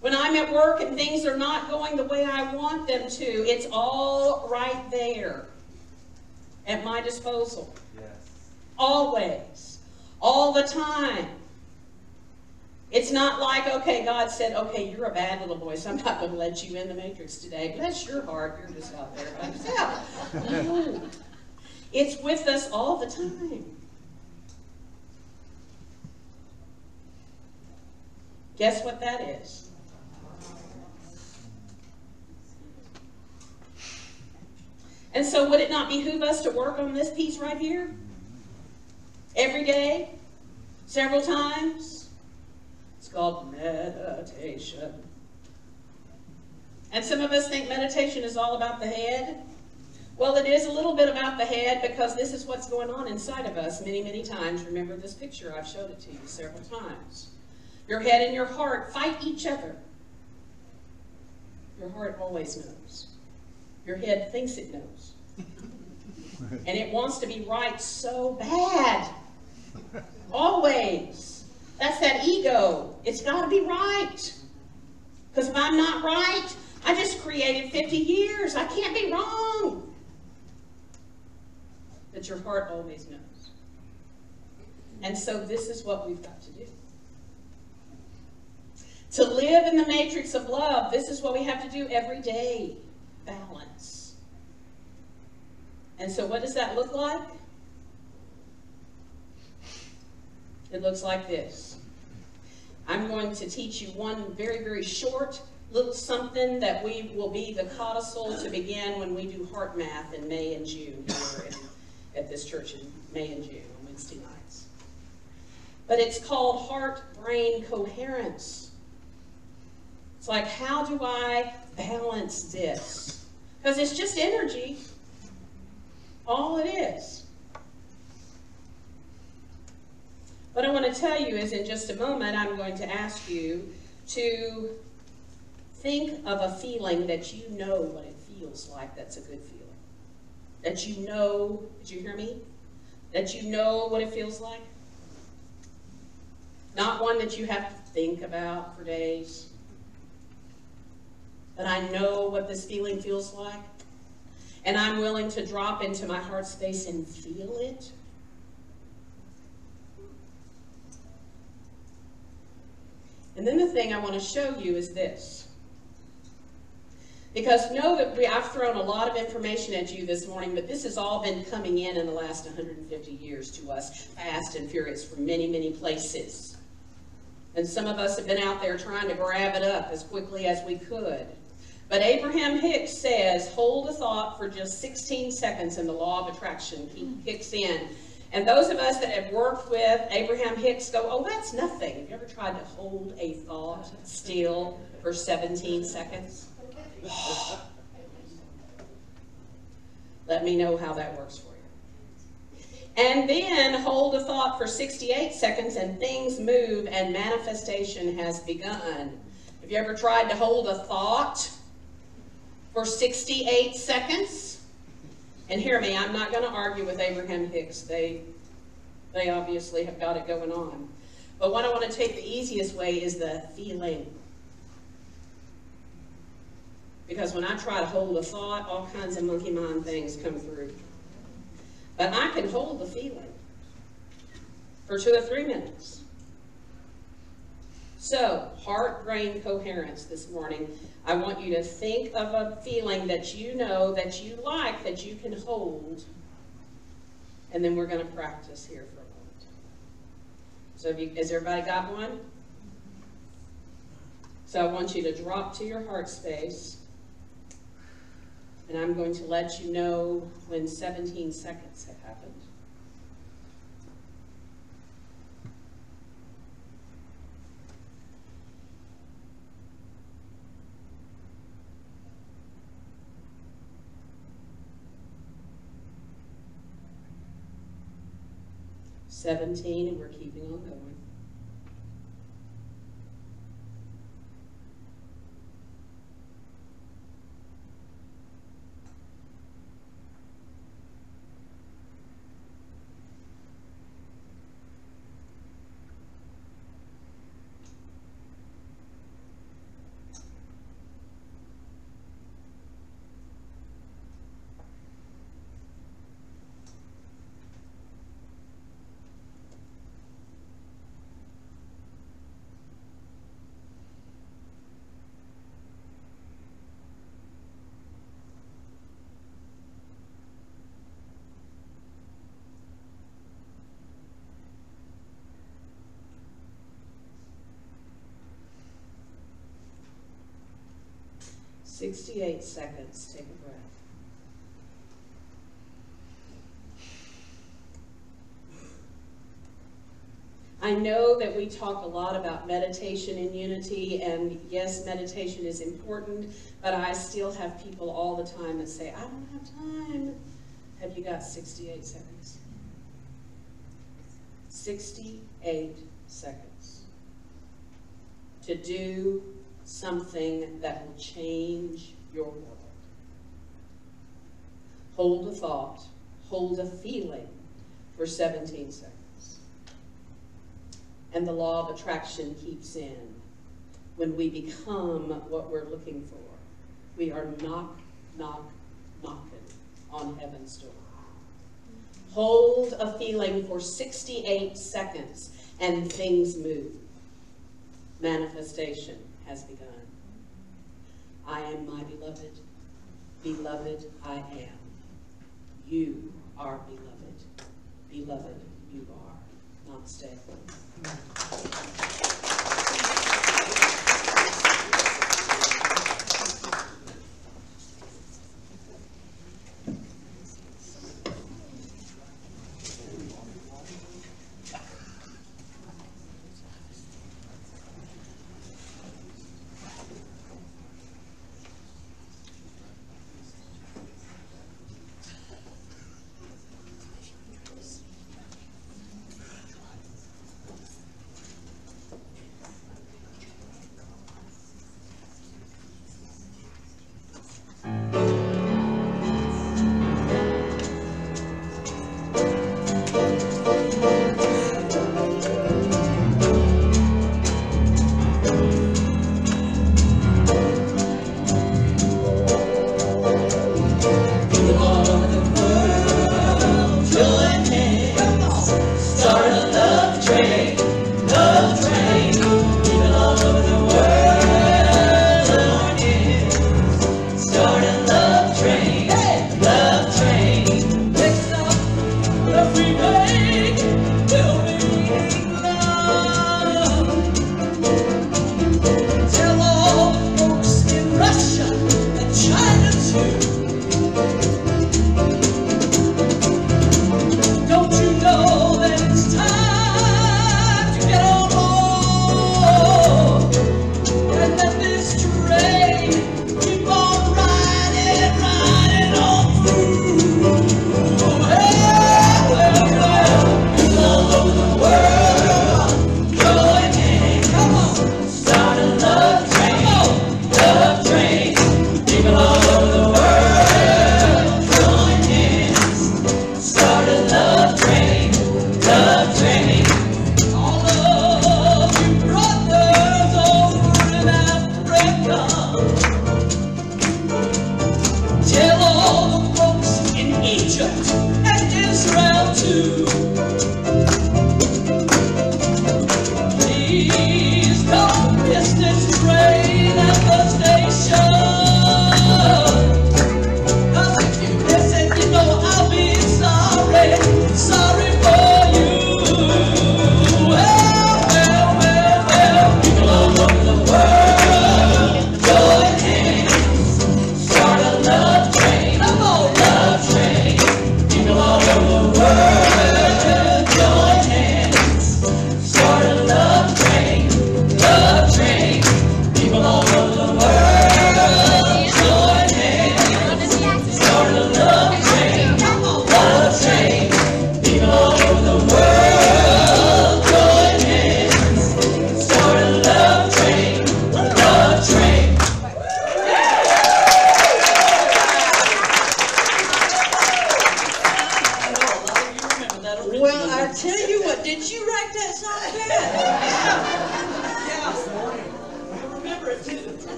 When I'm at work and things are not going the way I want them to, it's all right there at my disposal. Yes. Always. All the time. It's not like, okay, God said, okay, you're a bad little boy, so I'm not going to let you in the matrix today. Bless your heart, you're just out there by yourself. No. It's with us all the time. Guess what that is? And so would it not behoove us to work on this piece right here? Every day? Several times? It's called meditation. And some of us think meditation is all about the head. Well, it is a little bit about the head because this is what's going on inside of us many, many times. Remember this picture, I've showed it to you several times. Your head and your heart fight each other. Your heart always knows. Your head thinks it knows. And it wants to be right so bad. Always. That's that ego. It's got to be right. Because if I'm not right, I just created 50 years. I can't be wrong. But your heart always knows. And so this is what we've got to do. To live in the matrix of love, this is what we have to do every day. Balance. And so what does that look like? It looks like this. I'm going to teach you one very, very short little something that we will be the codicil to begin when we do heart math in May and June here at this church in May and June on Wednesday nights. But it's called heart-brain coherence. It's like, how do I balance this? Because it's just energy. All it is. What I want to tell you is in just a moment, I'm going to ask you to think of a feeling that you know what it feels like that's a good feeling. That you know, did you hear me? That you know what it feels like. Not one that you have to think about for days. But I know what this feeling feels like. And I'm willing to drop into my heart space and feel it. And then the thing I want to show you is this. Because know that I've thrown a lot of information at you this morning, but this has all been coming in the last 150 years to us, fast and furious from many, many places. And some of us have been out there trying to grab it up as quickly as we could. But Abraham Hicks says, hold a thought for just 16 seconds and the law of attraction kicks in. And those of us that have worked with Abraham Hicks go, oh, that's nothing. Have you ever tried to hold a thought still for 17 seconds? Let me know how that works for you. And then hold a thought for 68 seconds and things move and manifestation has begun. Have you ever tried to hold a thought for 68 seconds? And hear me, I'm not going to argue with Abraham Hicks. They obviously have got it going on. But what I want to take the easiest way is the feeling. Because when I try to hold a thought, all kinds of monkey mind things come through. But I can hold the feeling for 2 or 3 minutes. So, heart-brain coherence this morning. I want you to think of a feeling that you know, that you like, that you can hold. And then we're going to practice here for a moment. So has everybody got one? So I want you to drop to your heart space. And I'm going to let you know when 17 seconds have happened. And we're keeping on going. 16. 68 seconds. Take a breath. I know that we talk a lot about meditation in Unity, and yes, meditation is important, but I still have people all the time that say, I don't have time. Have you got 68 seconds? 68 seconds to do something that will change your world. Hold a thought, hold a feeling for 17 seconds. And the law of attraction keeps in. When we become what we're looking for, we are knocking on heaven's door. Hold a feeling for 68 seconds and things move. Manifestation has begun. I am my beloved. Beloved I am. You are beloved. Beloved you are. Namaste.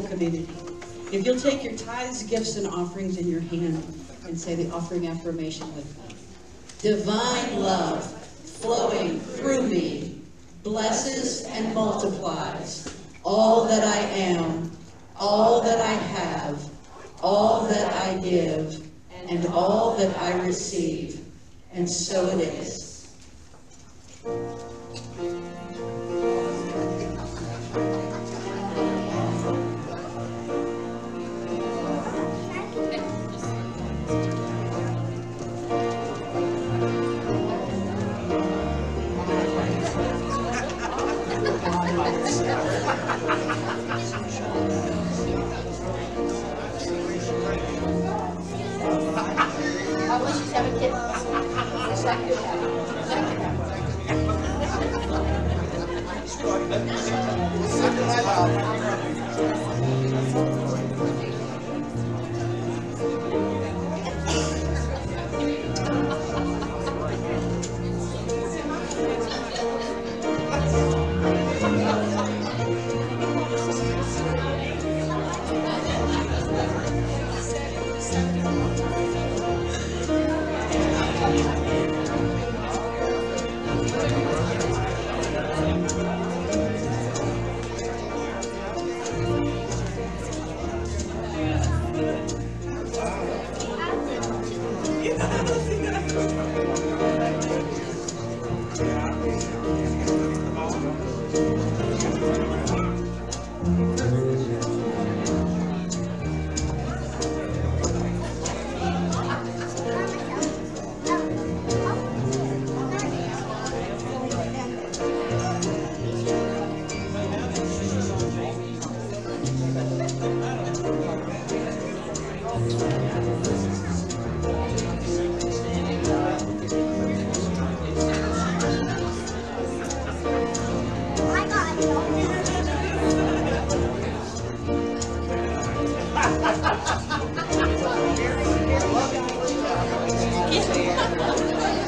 Community. If you'll take your tithes, gifts, and offerings in your hand and say the offering affirmation with me. Divine love flowing through me blesses and multiplies all that I am
all that I have, all that I give, and all that I receive. And so it is.
I wish you have a kid. It's like you have.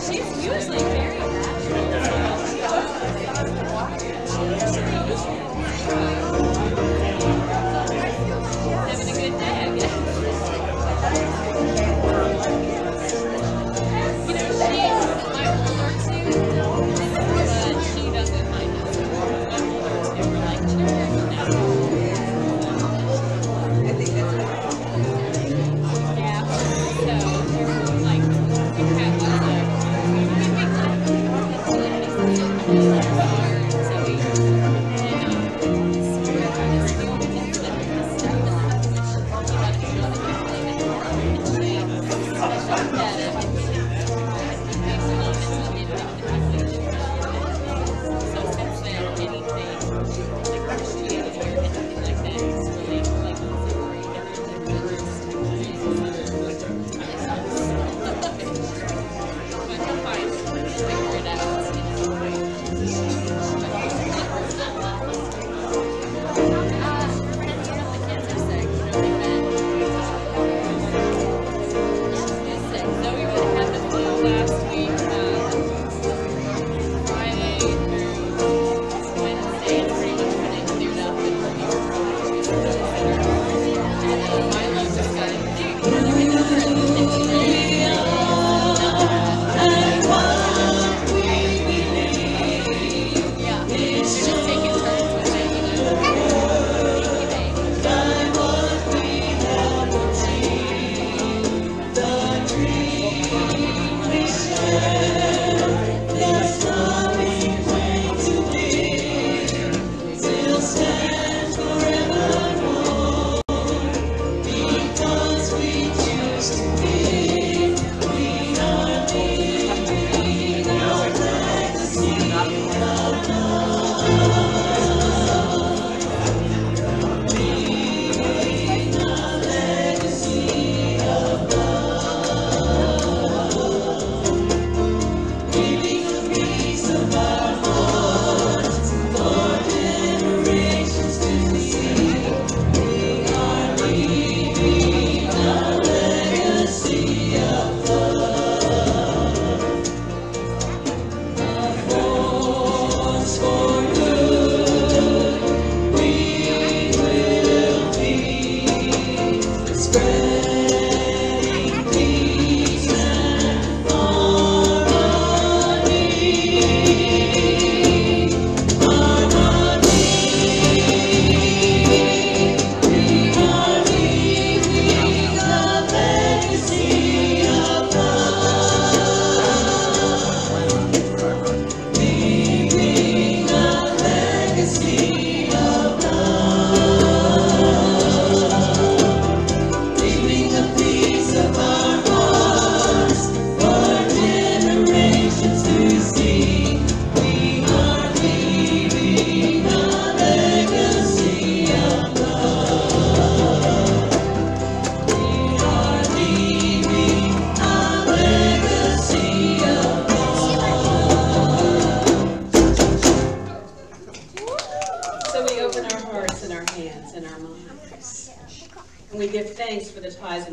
She's usually very having a good day, I guess. You know, she might learn to, but she doesn't mind us. We're like, church, yeah, so they're like, we have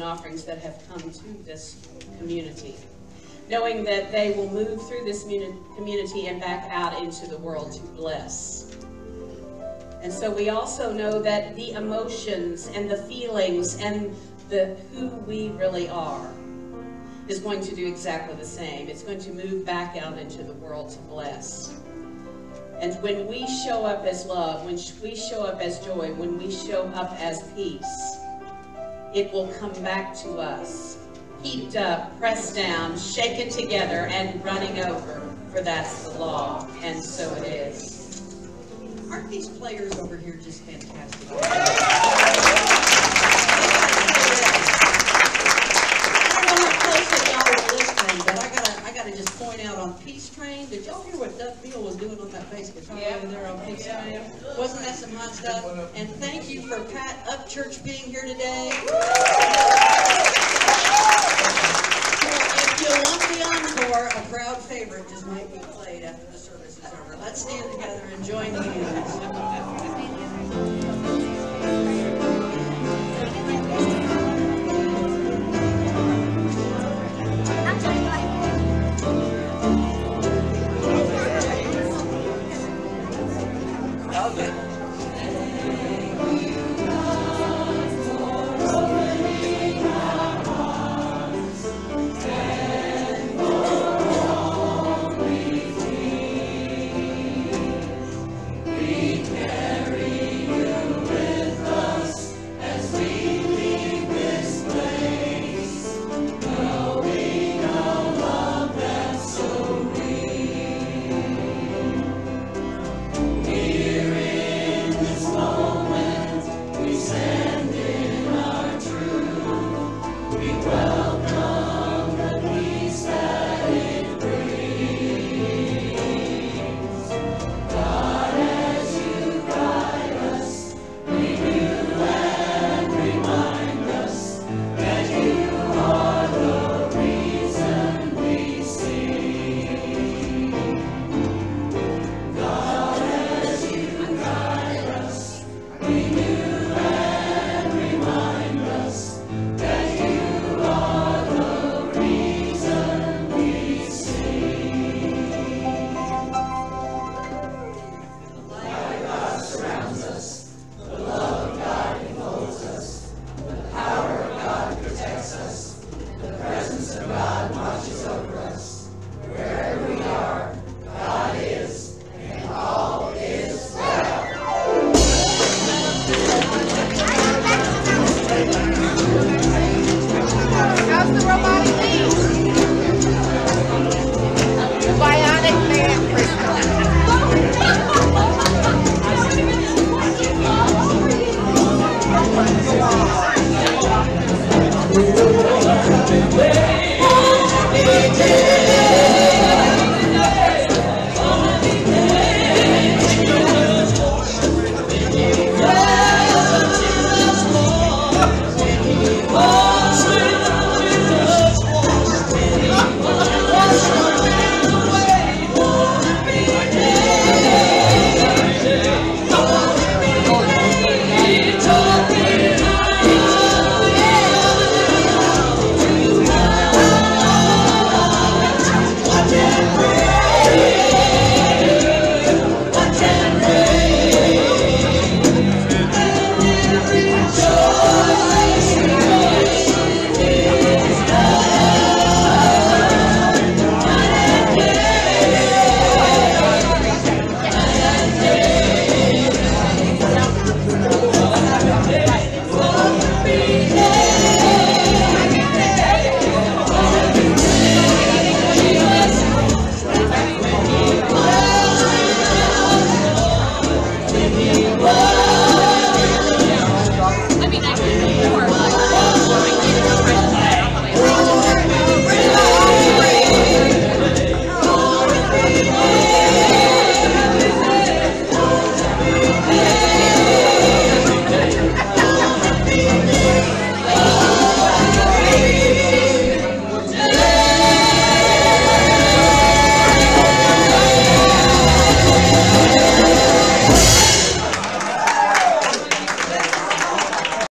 offerings that have come to this community, knowing that they will move through this community and back out into the world to bless. And so we also know that the emotions and the feelings and the who we really are is going to do exactly the same. It's going to move back out into the world to bless. And when we show up as love, when we show up as joy, when we show up as peace, it will come back to us, heaped up, pressed down, shaken together, and running over, for that's the law, and so it is.
Aren't these players over here just fantastic? I don't know how closely y'all were listening, but I gotta just point out on Peace Train, did y'all hear what Doug Beal was doing on that bass guitar over there on Peace Train? Wasn't that some hot stuff? And thank you for Pat Upchurch being here today. If you want the encore, a crowd favorite just might be played after the service is over. Let's stand together and join the music.
God marches over us.